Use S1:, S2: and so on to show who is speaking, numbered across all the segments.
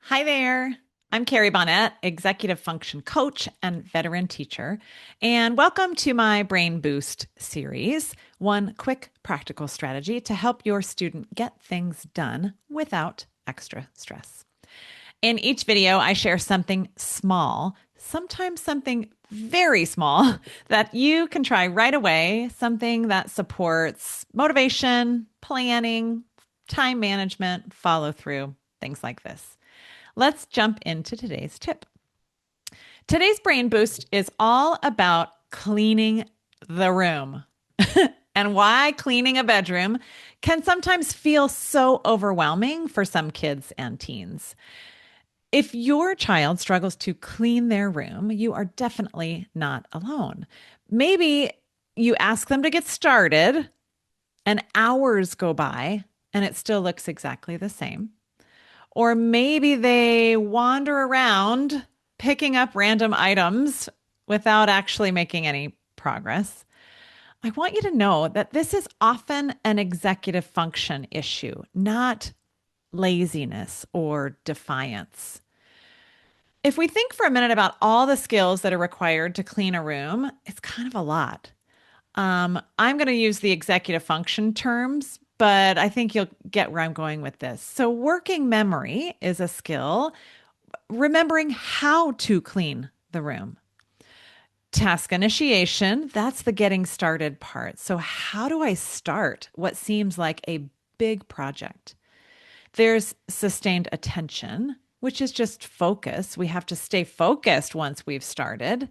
S1: Hi there. I'm Carrie Bonnet, executive function coach and veteran teacher, and welcome to my Brain Boost series, one quick practical strategy to help your student get things done without extra stress. In each video, I share something small, sometimes something very small that you can try right away, something that supports motivation, planning, time management, follow through, things like this. Let's jump into today's tip. Today's Brain Boost is all about cleaning the room and why cleaning a bedroom can sometimes feel so overwhelming for some kids and teens. If your child struggles to clean their room, you are definitely not alone. Maybe you ask them to get started and hours go by and it still looks exactly the same. Or maybe they wander around picking up random items without actually making any progress. I want you to know that this is often an executive function issue, not laziness or defiance. If we think for a minute about all the skills that are required to clean a room, it's kind of a lot. I'm going to use the executive function terms, but I think you'll get where I'm going with this. So, working memory is a skill, remembering how to clean the room. Task initiation, that's the getting started part. So, how do I start what seems like a big project? There's sustained attention, which is just focus. We have to stay focused once we've started.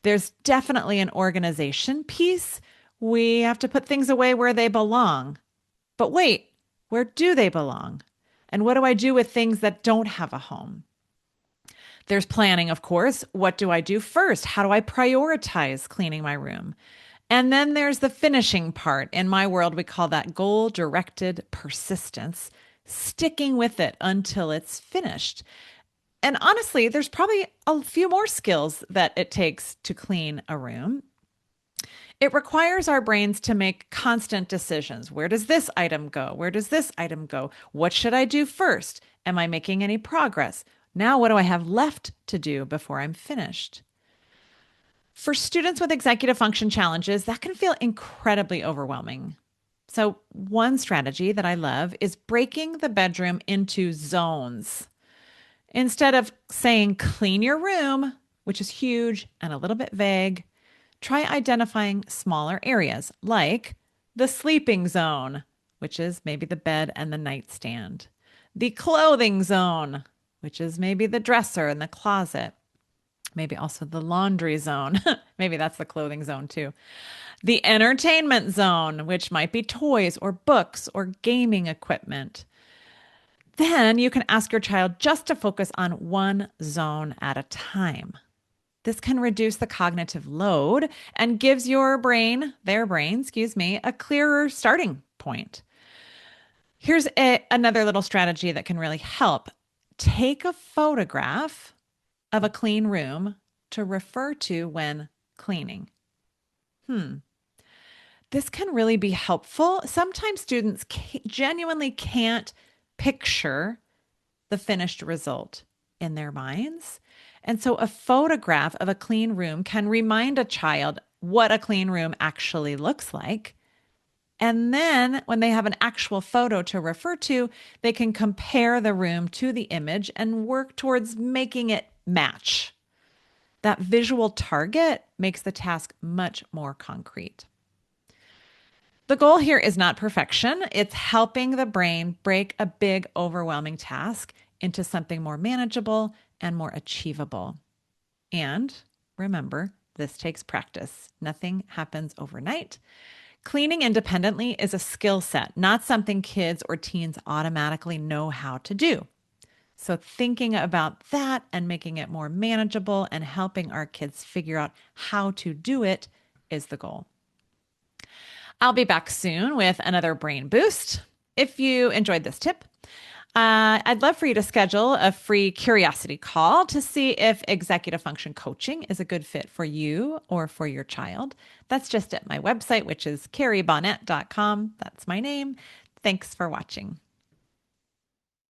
S1: There's definitely an organization piece. We have to put things away where they belong. But wait, where do they belong? And what do I do with things that don't have a home? There's planning, of course. What do I do first? How do I prioritize cleaning my room? And then there's the finishing part. In my world, we call that goal directed persistence, sticking with it until it's finished. And honestly, there's probably a few more skills that it takes to clean a room. It requires our brains to make constant decisions. Where does this item go? Where does this item go? What should I do first? Am I making any progress? Now, what do I have left to do before I'm finished? For students with executive function challenges, that can feel incredibly overwhelming. So, one strategy that I love is breaking the bedroom into zones. Instead of saying clean your room, which is huge and a little bit vague, try identifying smaller areas like the sleeping zone, which is maybe the bed and the nightstand, the clothing zone, which is maybe the dresser and the closet, maybe also the laundry zone. Maybe that's the clothing zone too. The entertainment zone, which might be toys or books or gaming equipment. Then you can ask your child just to focus on one zone at a time. This can reduce the cognitive load and gives their brain, a clearer starting point. Here's another little strategy that can really help. Take a photograph of a clean room to refer to when cleaning. This can really be helpful. Sometimes students genuinely can't picture the finished result in their minds. And so a photograph of a clean room can remind a child what a clean room actually looks like. And then when they have an actual photo to refer to, they can compare the room to the image and work towards making it match. That visual target makes the task much more concrete. The goal here is not perfection. It's helping the brain break a big, overwhelming task into something more manageable and more achievable. And remember, this takes practice. Nothing happens overnight. Cleaning independently is a skill set, not something kids or teens automatically know how to do. So, thinking about that and making it more manageable and helping our kids figure out how to do it is the goal. I'll be back soon with another brain boost. If you enjoyed this tip, I'd love for you to schedule a free curiosity call to see if executive function coaching is a good fit for you or for your child. That's just at my website, which is carriebonnet.com. That's my name. Thanks for watching.